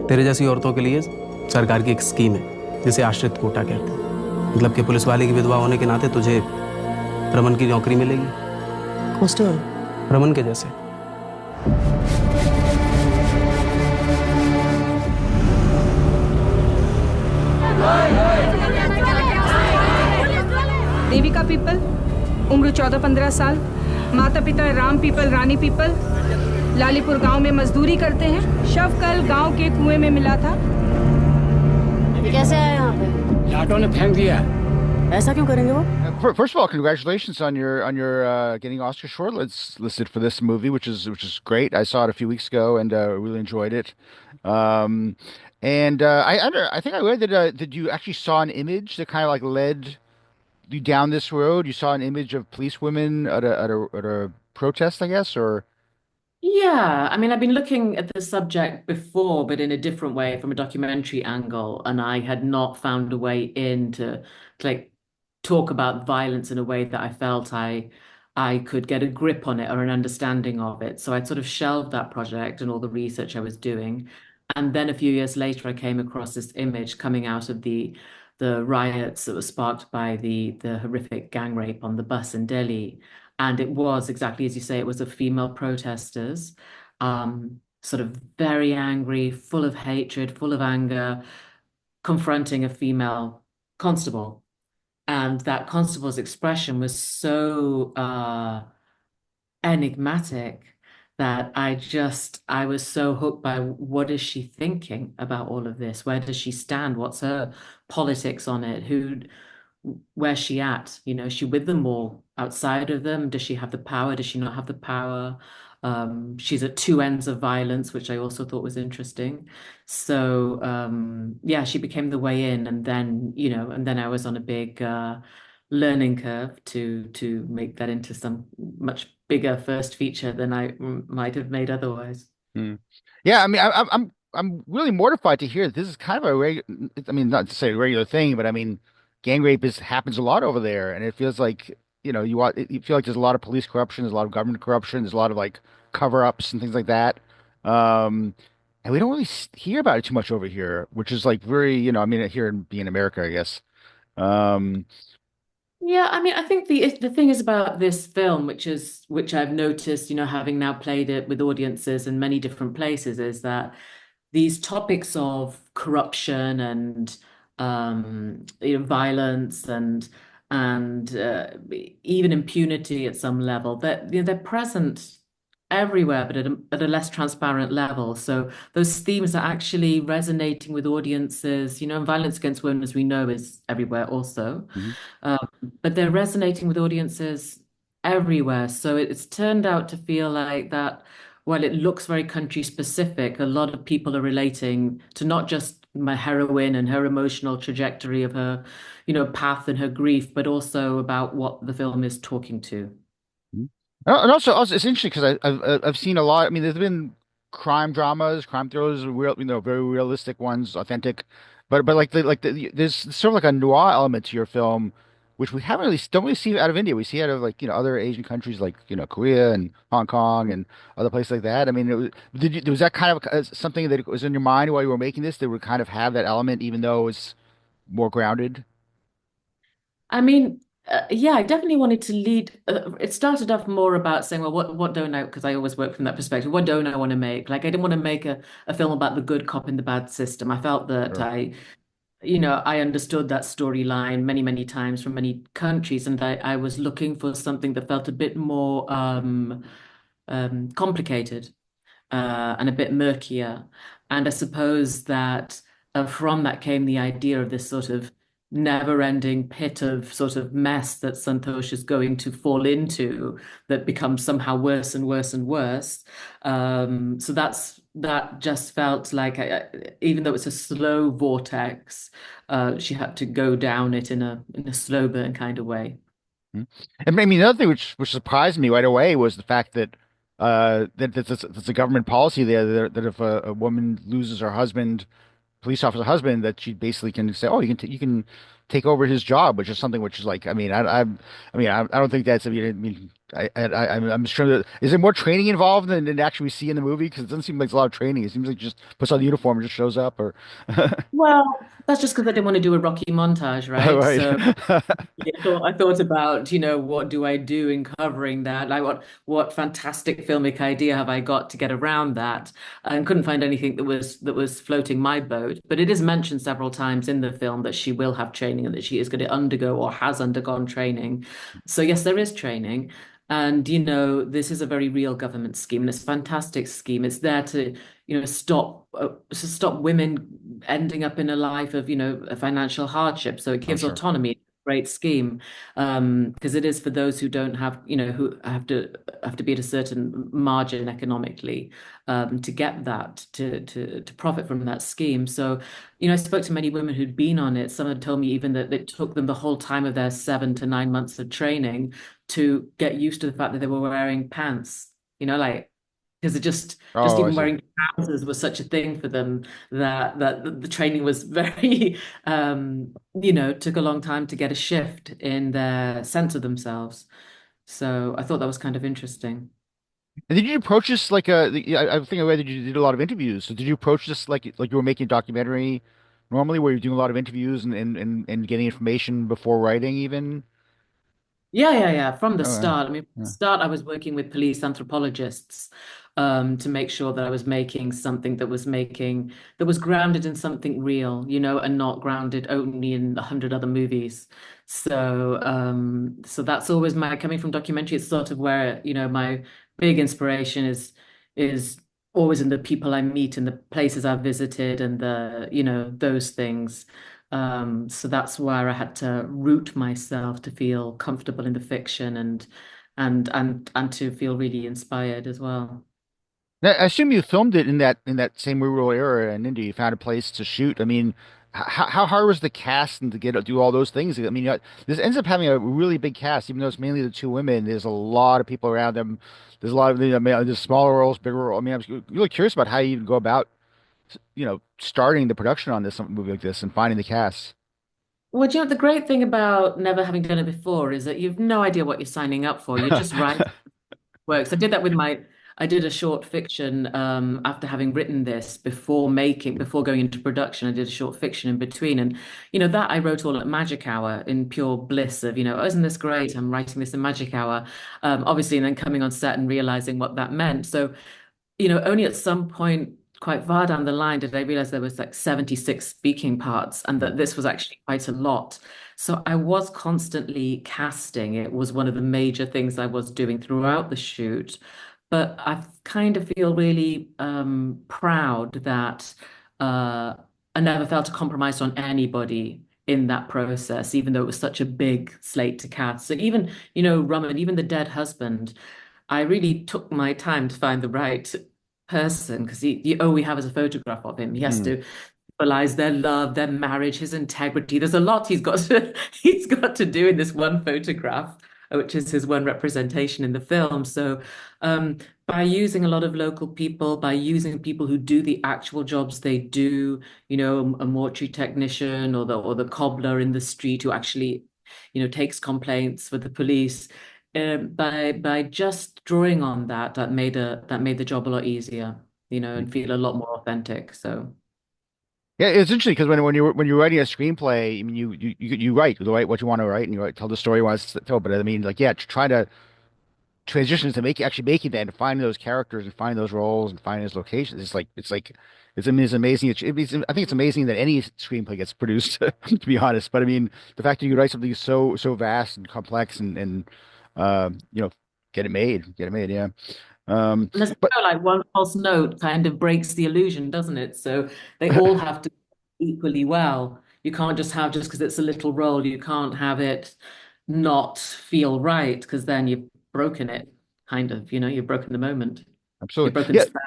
तेरे जैसी औरतों के लिए सरकार की एक स्कीम है जिसे आश्रित कोटा कहते हैं। मतलब कि पुलिस वाले की विधवा होने के नाते तुझे रमन की नौकरी मिलेगी, कांस्टेबल। रमन के जैसे। देविका पीपल, उम्र 14-15 साल, माता पिता राम पीपल, रानी पीपल, लालीपुर गांव में मजदूरी करते हैं। शव कल गांव के कुएं में मिला था। कैसे आया यहाँ पे? लाटों ने फेंक दिया। ऐसा क्यों करेंगे वो? First of all, congratulations on your getting Oscar shortlist listed for this movie, which is great. I saw it a few weeks ago and really enjoyed it. Um, and I think I read that you actually saw an image that kind of like led you down this road. You saw an image of police women at a protest, I guess, or Yeah, I mean, I've been looking at the subject before, but in a different way from a documentary angle, and I had not found a way in to like talk about violence in a way that I felt I could get a grip on it or an understanding of it. So I'd sort of shelved that project and all the research I was doing. And then a few years later, I came across this image coming out of the riots that were sparked by the horrific gang rape on the bus in Delhi. And it was exactly as you say, it was of female protesters, sort of very angry, full of hatred, full of anger, confronting a female constable. And that constable's expression was so enigmatic that I was so hooked by what is she thinking about all of this? Where does she stand? What's her politics on it? Where's she at? You know, is she with them or outside of them? Does she have the power? Does she not have the power? She's at two ends of violence, which I also thought was interesting. So yeah, she became the way in, and then and then I was on a big learning curve to make that into some much bigger first feature than I might have made otherwise. Hmm. Yeah. I mean, I'm really mortified to hear that this is kind of a regular. I mean, not to say a regular thing, but I mean, gang rape is happens a lot over there, and it feels like you feel like there's a lot of police corruption, there's a lot of government corruption, there's a lot of like cover-ups and things like that. Um, and we don't really hear about it too much over here, which is like very, I mean, here in being America, I guess. Um, Yeah, I mean, I think the thing is about this film, which I've noticed, having now played it with audiences in many different places, is that these topics of corruption and violence and even impunity at some level, that they're present everywhere, but at a less transparent level. So those themes are actually resonating with audiences. And violence against women, as we know, is everywhere also. mhm. Um, but they're resonating with audiences everywhere. So it's turned out to feel like that while it looks very country specific, a lot of people are relating to not just my heroine and her emotional trajectory of her, path and her grief, but also about what the film is talking to. Mhm. And also, it's interesting because I've seen a lot. I mean, there's been crime dramas, crime thrillers, real, very realistic ones, authentic. But there's sort of like a noir element to your film, which we haven't really don't really see out of India. We see out of like other Asian countries like Korea and Hong Kong and other places like that. I mean, was that kind of something that was in your mind while you were making this that would kind of have that element, even though it's more grounded? I mean, yeah, I definitely wanted to lead. It started off more about saying, well, what don't I? Because I always work from that perspective. What don't I want to make? Like, I didn't want to make a film about the good cop and the bad system. I felt that Sure. I understood that storyline many, many times from many countries, and I was looking for something that felt a bit more complicated and a bit murkier. And I suppose that from that came the idea of this sort of never-ending pit of sort of mess that Santosh is going to fall into that becomes somehow worse and worse and worse. So that just felt like, even though it's a slow vortex, she had to go down it in a slow burn kind of way. Mhm. And I mean, another thing which surprised me right away was the fact that that's a government policy there that if a woman loses her husband, police officer husband, that she basically can say, oh, you can take over his job, which is something which is like, I don't think that's, I'm sure that, is there more training involved than actually we see in the movie? Because it doesn't seem like there's a lot of training. It seems like just puts on the uniform and just shows up or, Well, that's just because I didn't want to do a Rocky montage, oh, right? right. So yeah, I thought about, what do I do in covering that? Like what fantastic filmic idea have I got to get around that? And couldn't find anything that was floating my boat. But it is mentioned several times in the film that she will have training and that she is going to undergo or has undergone training. So yes, there is training. And this is a very real government scheme, and it's a fantastic scheme. It's there to, stop women ending up in a life of, a financial hardship. So it I'm gives sure. autonomy. Great scheme, because it is for those who don't have, who have to be at a certain margin economically, to get that to profit from that scheme. So, I spoke to many women who'd been on it. Some had told me even that it took them the whole time of their 7 to 9 months of training to get used to the fact that they were wearing pants. Like because it just Oh, I even see. wearing trousers was such a thing for them that the training was very took a long time to get a shift in their sense of themselves. So I thought that was kind of interesting. And did you approach this like I think I read that you did a lot of interviews. So did you approach this like you were making a documentary normally, where you're doing a lot of interviews and getting information before writing even? Yeah. From the Oh, yeah. start. I mean, from the Yeah. start, I was working with police anthropologists, to make sure that I was making something that was grounded in something real, and not grounded only in 100 other movies. So that's always my coming from documentary. It's sort of where, my big inspiration is always in the people I meet and the places I've visited and those things. So that's where I had to root myself to feel comfortable in the fiction and to feel really inspired as well. Now, I assume you filmed it in that same rural area in India. You found a place to shoot. I mean, how hard was the cast and to do all those things? I mean, this ends up having a really big cast, even though it's mainly the two women. There's a lot of people around them. There's a lot of there's smaller roles, bigger roles. I mean, I'm really curious about how you even go about, starting the production on this movie like this and finding the cast. Well, the great thing about never having done it before is that you've no idea what you're signing up for. You're just writing works. I did a short fiction, after having written this before going into production. I did a short fiction in between. And, that I wrote all at magic hour in pure bliss of, oh, isn't this great? I'm writing this in magic hour. Obviously, and then coming on set and realizing what that meant. So, only at some point, quite far down the line, did I realize there was like 76 speaking parts and that this was actually quite a lot. So I was constantly casting. It was one of the major things I was doing throughout the shoot. But I kind of feel really, proud that, I never felt a compromise on anybody in that process, even though it was such a big slate to cast. So even, Raman, even the dead husband, I really took my time to find the right person because all we have is a photograph of him. He has Hmm. to symbolize their love, their marriage, his integrity. There's a lot he's got to do in this one photograph, which is his one representation in the film. So, by using a lot of local people, by using people who do the actual jobs they do, a mortuary technician or the cobbler in the street who actually, takes complaints with the police. By just drawing on that made the job a lot easier, and feel a lot more authentic. So. Yeah, it's interesting because when you're writing a screenplay, I mean, you write what you want to write and tell the story you want to tell. But I mean, like, yeah, trying to transition to actually making that and finding those characters and finding those roles and finding those locations. I mean, it's amazing. I think it's amazing that any screenplay gets produced, to be honest. But I mean, the fact that you write something so vast and complex and um, you know, get it made. Yeah. And there's But like one false note kind of breaks the illusion, doesn't it? So they all have to equally well. You can't just have just because it's a little role, you can't have it not feel right because then you've broken it, kind of, you've broken the moment. You've absolutely, broken yeah. spell.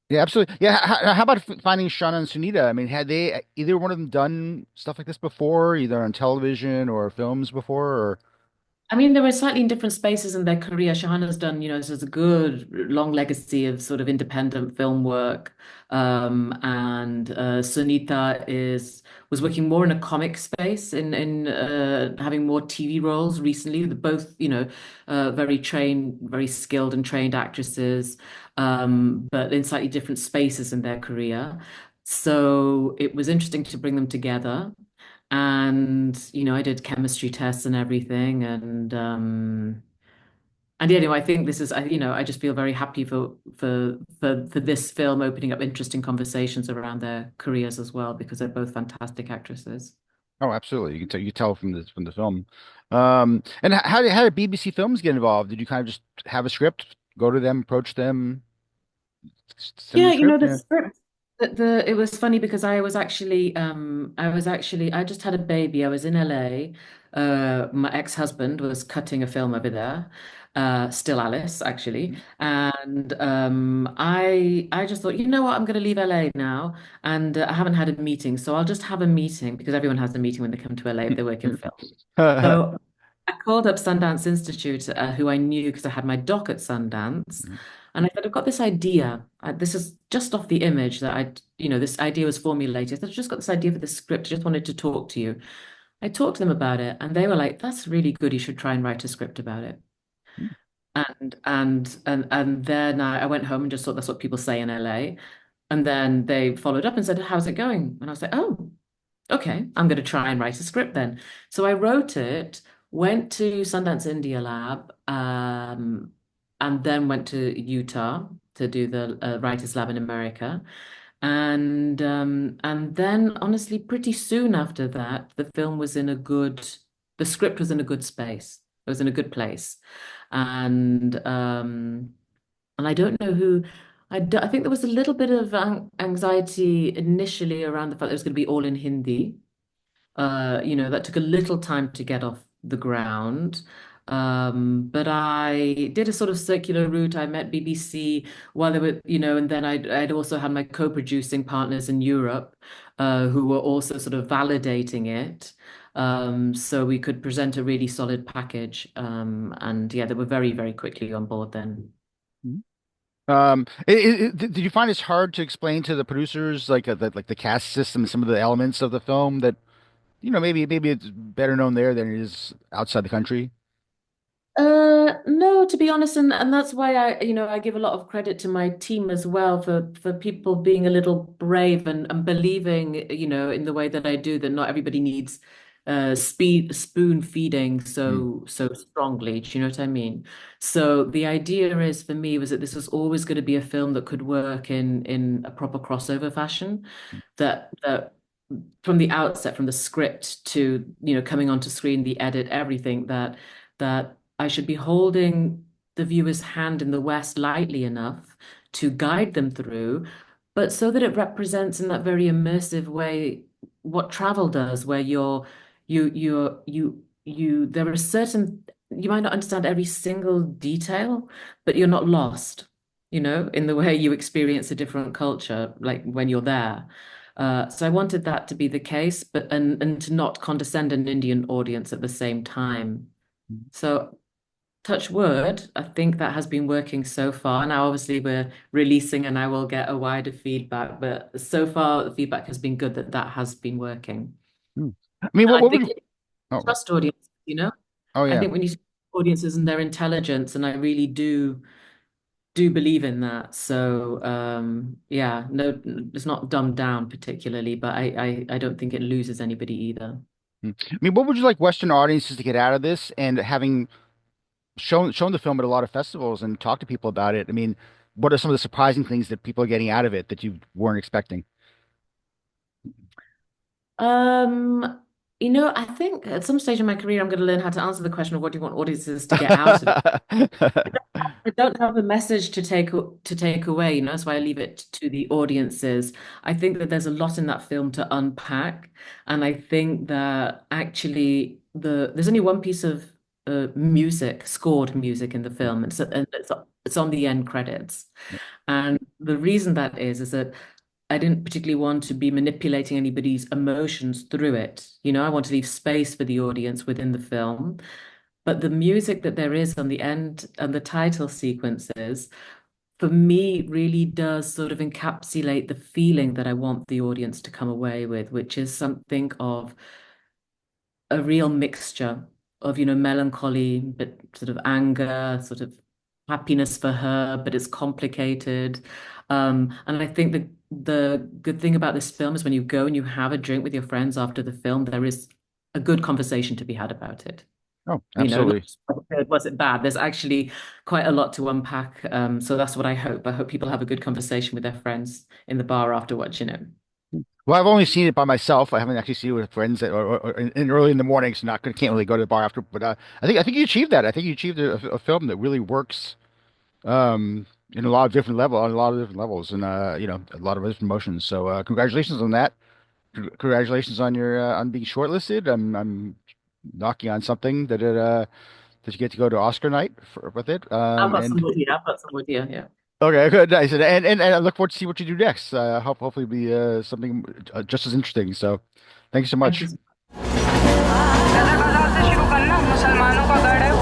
Yeah, absolutely. Yeah, how about finding Shauna and Sunita? I mean, had they either one of them done stuff like this before, either on television or films before, or? I mean, they were slightly in different spaces in their career. Shahana's done, there's a good long legacy of sort of independent film work. And Sunita was working more in a comic space in having more TV roles recently. They're both, very trained, very skilled and trained actresses, but in slightly different spaces in their career. So it was interesting to bring them together. And I did chemistry tests and everything, and yeah, I think this is I just feel very happy for this film opening up interesting conversations around their careers as well, because they're both fantastic actresses. Oh, absolutely. You can tell from the film. And how did BBC Films get involved? Did you kind of just have a script, go to them, approach them, send them Yeah, a script? the Yeah. script. It was funny because I just had a baby. I was in LA. My ex-husband was cutting a film over there, still Alice actually, and I just thought, you know what, I'm going to leave LA now, and I haven't had a meeting, so I'll just have a meeting because everyone has a meeting when they come to LA if they work in film. So I called up Sundance Institute, who I knew because I had my doc at Sundance. And I said, I've got this idea. This is just off the image that this idea was formulated. I said, I've just got this idea for this script. I just wanted to talk to you. I talked to them about it, and they were like, that's really good. You should try and write a script about it. And then I went home and just thought that's what people say in LA. And then they followed up and said, how's it going? And I was like, oh, okay, I'm going to try and write a script then. So I wrote it, went to Sundance India Lab, and then went to Utah to do the Writers Lab in America. And then honestly, pretty soon after that, the script was in a good space. It was in a good place. And and I don't know who, I think there was a little bit of anxiety initially around the fact that it was going to be all in Hindi. That took a little time to get off the ground. But I did a sort of circular route. I met BBC while they were, and then I'd also had my co-producing partners in Europe, who were also sort of validating it. So we could present a really solid package. And yeah, they were very, very quickly on board then. Did you find it's hard to explain to the producers like the cast system, some of the elements of the film that maybe it's better known there than it is outside the country? No, to be honest, and that's why I give a lot of credit to my team as well for people being a little brave and believing, in the way that I do, that not everybody needs spoon feeding Mm, so strongly. Do you know what I mean? So the idea is for me was that this was always going to be a film that could work in a proper crossover fashion, that from the outset, from the script to coming onto screen, the edit, everything that I should be holding the viewer's hand in the West lightly enough to guide them through, but so that it represents in that very immersive way what travel does, where there are certain, you might not understand every single detail, but you're not lost, in the way you experience a different culture, like when you're there. So I wanted that to be the case, but and to not condescend an Indian audience at the same time. So touch wood, I think that has been working so far. Now, obviously, we're releasing and I will get a wider feedback, but so far the feedback has been good that that has been working. mm. I mean, And what I what think would you oh trust audiences. oh I yeah. think when you see audiences and their intelligence, and I really do believe in that. So yeah, no, it's not dumbed down particularly, but I don't think it loses anybody either. I mean, what would you like Western audiences to get out of this? And having shown the film at a lot of festivals and talked to people about it, I mean, what are some of the surprising things that people are getting out of it that you weren't expecting? Um, I think at some stage in my career, I'm going to learn how to answer the question of what do you want audiences to get out of it. I don't have a message to take away, that's why I leave it to the audiences. I think that there's a lot in that film to unpack, and I think that actually there's only one piece of scored music in the film, and it's on the end credits. And the reason that is that I didn't particularly want to be manipulating anybody's emotions through it. I want to leave space for the audience within the film. but the music that there is on the end and the title sequences, for me, really does sort of encapsulate the feeling that I want the audience to come away with, which is something of a real mixture of, melancholy, but sort of anger, sort of happiness for her, but it's complicated. And I think the good thing about this film is when you go and you have a drink with your friends after the film, there is a good conversation to be had about it. Oh, Not absolutely. just was it bad? There's actually quite a lot to unpack. So that's what I hope. I hope people have a good conversation with their friends in the bar after watching it. Well, I've only seen it by myself. I haven't actually seen it with friends or in early in the morning, so can't really go to the bar after. But I think you achieved that. I think you achieved a film that really works in a lot of different levels, and a lot of different emotions. So congratulations on that. Congratulations on your on being shortlisted. I'm knocking on something that you get to go to Oscar night with it. I've got some wood here. I've got some wood here. Yeah. Okay, good, nice, and I look forward to see what you do next. Hopefully be something just as interesting. So, thank you so much. Thank you. नजर बाजार से शुरू करना मुसलमानों का गढ़ है वो।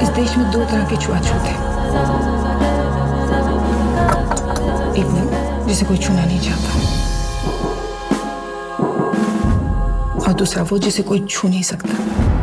इस देश में दो तरह के छुआछूत हैं, एक वो जिसे कोई छूना नहीं चाहता, और दूसरा वो जिसे कोई छू नहीं सकता।